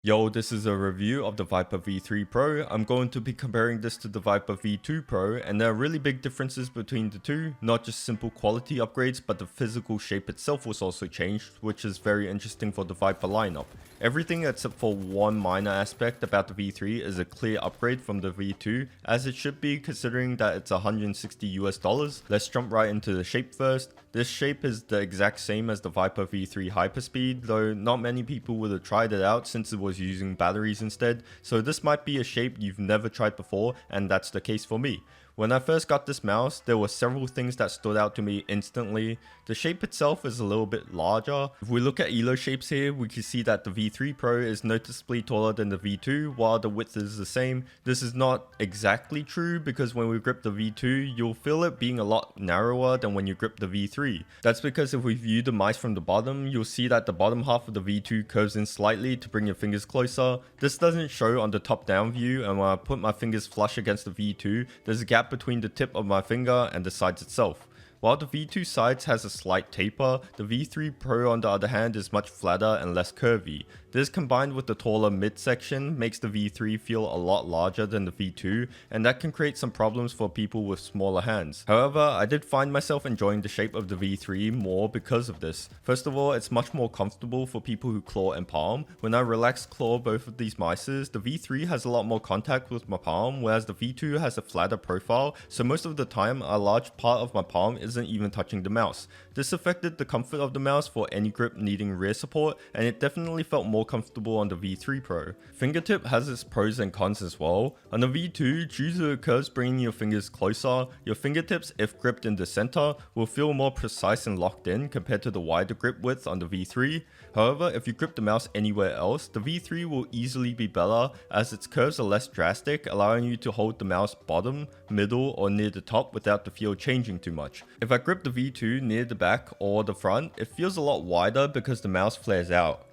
Yo, this is a review of the Viper V3 Pro. I'm going to be comparing this to the Viper V2 Pro, and there are really big differences between the two, not just simple quality upgrades, but the physical shape itself was also changed, which is very interesting for the Viper lineup. Everything except for one minor aspect about the V3 is a clear upgrade from the V2, as it should be considering that it's $160 US. Let's jump right into the shape first. This shape is the exact same as the Viper V3 Hyperspeed, though not many people would have tried it out since it was using batteries instead, so this might be a shape you've never tried before, and that's the case for me. When I first got this mouse, there were several things that stood out to me instantly. The shape itself is a little bit larger. If we look at elo shapes here, we can see that the V3 Pro is noticeably taller than the V2, while the width is the same. This is not exactly true because when we grip the V2, you'll feel it being a lot narrower than when you grip the V3. That's because if we view the mice from the bottom, you'll see that the bottom half of the V2 curves in slightly to bring your fingers closer. This doesn't show on the top down view, and when I put my fingers flush against the V2, there's a gap between the tip of my finger and the sides itself. While the V2 sides has a slight taper, the V3 Pro on the other hand is much flatter and less curvy. This combined with the taller midsection makes the V3 feel a lot larger than the V2, and that can create some problems for people with smaller hands. However, I did find myself enjoying the shape of the V3 more because of this. First of all, it's much more comfortable for people who claw and palm. When I relax claw both of these mices, the V3 has a lot more contact with my palm, whereas the V2 has a flatter profile, so most of the time a large part of my palm isn't even touching the mouse. This affected the comfort of the mouse for any grip needing rear support, and it definitely felt more comfortable on the V3 Pro. Fingertip has its pros and cons as well. On the V2, due to the curves bringing your fingers closer, your fingertips, if gripped in the center, will feel more precise and locked in compared to the wider grip width on the V3. However, if you grip the mouse anywhere else, the V3 will easily be better as its curves are less drastic, allowing you to hold the mouse bottom, middle, or near the top without the feel changing too much. If I grip the V2 near the back or the front, it feels a lot wider because the mouse flares out.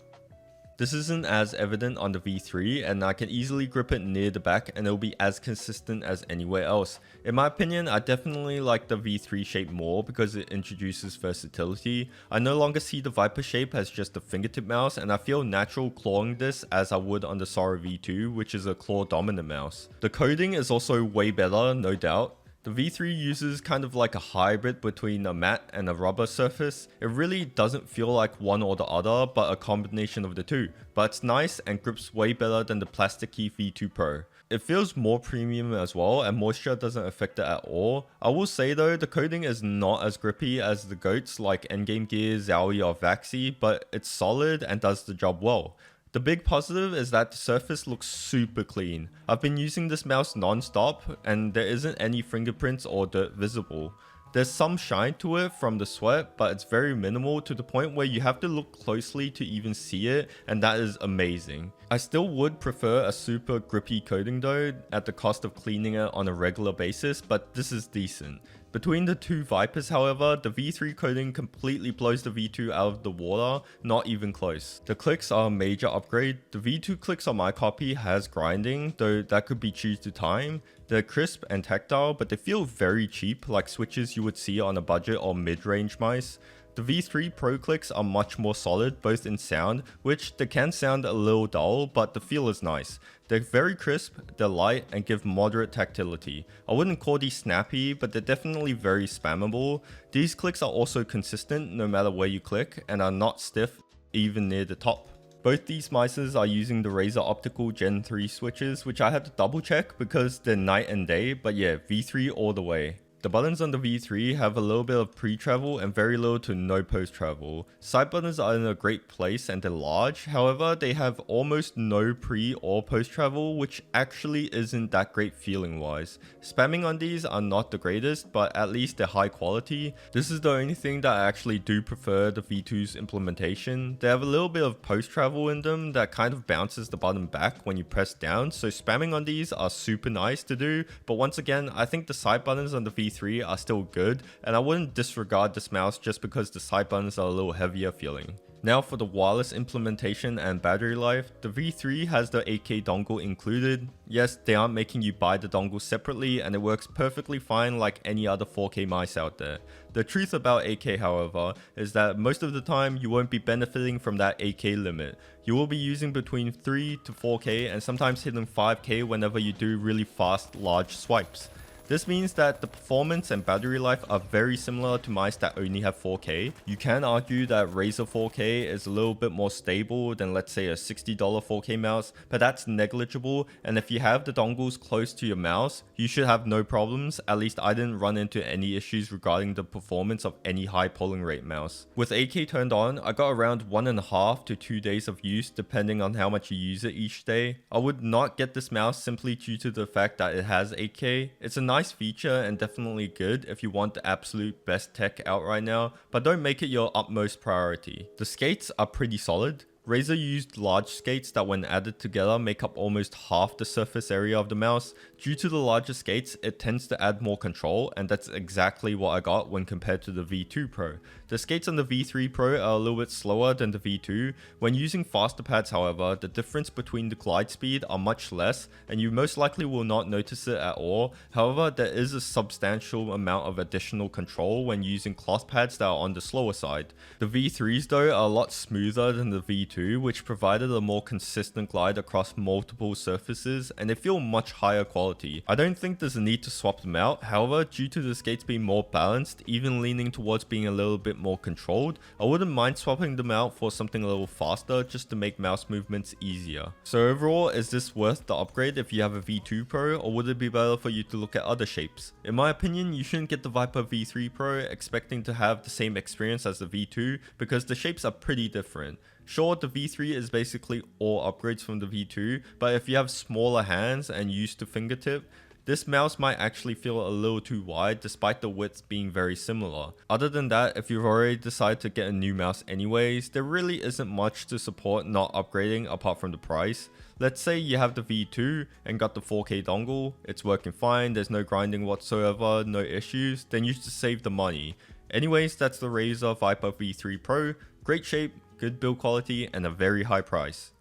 This isn't as evident on the V3, and I can easily grip it near the back and it'll be as consistent as anywhere else. In my opinion, I definitely like the V3 shape more because it introduces versatility. I no longer see the Viper shape as just a fingertip mouse, and I feel natural clawing this as I would on the Sora V2, which is a claw dominant mouse. The coding is also way better, no doubt. The V3 uses kind of like a hybrid between a matte and a rubber surface. It really doesn't feel like one or the other, but a combination of the two. But it's nice and grips way better than the plasticky V2 Pro. It feels more premium as well, and moisture doesn't affect it at all. I will say though, the coating is not as grippy as the GOATs like Endgame Gear, Zowie or Vaxi, but it's solid and does the job well. The big positive is that the surface looks super clean. I've been using this mouse non-stop and there isn't any fingerprints or dirt visible. There's some shine to it from the sweat, but it's very minimal to the point where you have to look closely to even see it, and that is amazing. I still would prefer a super grippy coating though, at the cost of cleaning it on a regular basis, but this is decent. Between the two Vipers however, the V3 coating completely blows the V2 out of the water, not even close. The clicks are a major upgrade. The V2 clicks on my copy has grinding, though that could be true to time. They're crisp and tactile, but they feel very cheap, like switches you would see on a budget or mid-range mice. The V3 Pro clicks are much more solid, both in sound, which they can sound a little dull, but the feel is nice. They're very crisp, they're light, and give moderate tactility. I wouldn't call these snappy, but they're definitely very spammable. These clicks are also consistent no matter where you click, and are not stiff even near the top. Both these mices are using the Razer optical Gen 3 switches, which I had to double check because they're night and day, but yeah, V3 all the way. The buttons on the V3 have a little bit of pre-travel and very little to no post-travel. Side buttons are in a great place and they're large, however they have almost no pre or post-travel, which actually isn't that great feeling wise. Spamming on these are not the greatest, but at least they're high quality. This is the only thing that I actually do prefer the V2's implementation. They have a little bit of post-travel in them that kind of bounces the button back when you press down, so spamming on these are super nice to do, but once again I think the side buttons on the V3 are still good, and I wouldn't disregard this mouse just because the side buttons are a little heavier feeling. Now for the wireless implementation and battery life, the V3 has the 8K dongle included. Yes, they aren't making you buy the dongle separately, and it works perfectly fine like any other 4K mice out there. The truth about 8K, however, is that most of the time you won't be benefiting from that 8K limit. You will be using between 3 to 4K and sometimes hitting 5K whenever you do really fast, large swipes. This means that the performance and battery life are very similar to mice that only have 4K. You can argue that Razer 4K is a little bit more stable than, let's say, a $60 4K mouse, but that's negligible, and if you have the dongles close to your mouse, you should have no problems. At least I didn't run into any issues regarding the performance of any high polling rate mouse. With 8K turned on, I got around 1.5 to 2 days of use depending on how much you use it each day. I would not get this mouse simply due to the fact that it has 8K. It's a nice feature and definitely good if you want the absolute best tech out right now, but don't make it your utmost priority. The skates are pretty solid. Razer used large skates that when added together make up almost half the surface area of the mouse. Due to the larger skates, it tends to add more control, and that's exactly what I got when compared to the V2 Pro. The skates on the V3 Pro are a little bit slower than the V2. When using faster pads, however, the difference between the glide speed are much less, and you most likely will not notice it at all. However, there is a substantial amount of additional control when using cloth pads that are on the slower side. The V3s though are a lot smoother than the V2, which provided a more consistent glide across multiple surfaces, and they feel much higher quality. I don't think there's a need to swap them out. However, due to the skates being more balanced, even leaning towards being a little bit more controlled, I wouldn't mind swapping them out for something a little faster just to make mouse movements easier. So overall, is this worth the upgrade if you have a V2 Pro, or would it be better for you to look at other shapes? In my opinion, you shouldn't get the Viper V3 Pro expecting to have the same experience as the V2 because the shapes are pretty different. Sure, the V3 is basically all upgrades from the V2, but if you have smaller hands and used to fingertip, this mouse might actually feel a little too wide despite the width being very similar. Other than that, if you've already decided to get a new mouse anyways, there really isn't much to support not upgrading apart from the price. Let's say you have the V2 and got the 4K dongle, it's working fine, there's no grinding whatsoever, no issues, then you just save the money. Anyways, that's the Razer Viper V3 Pro. Great shape, good build quality, and a very high price.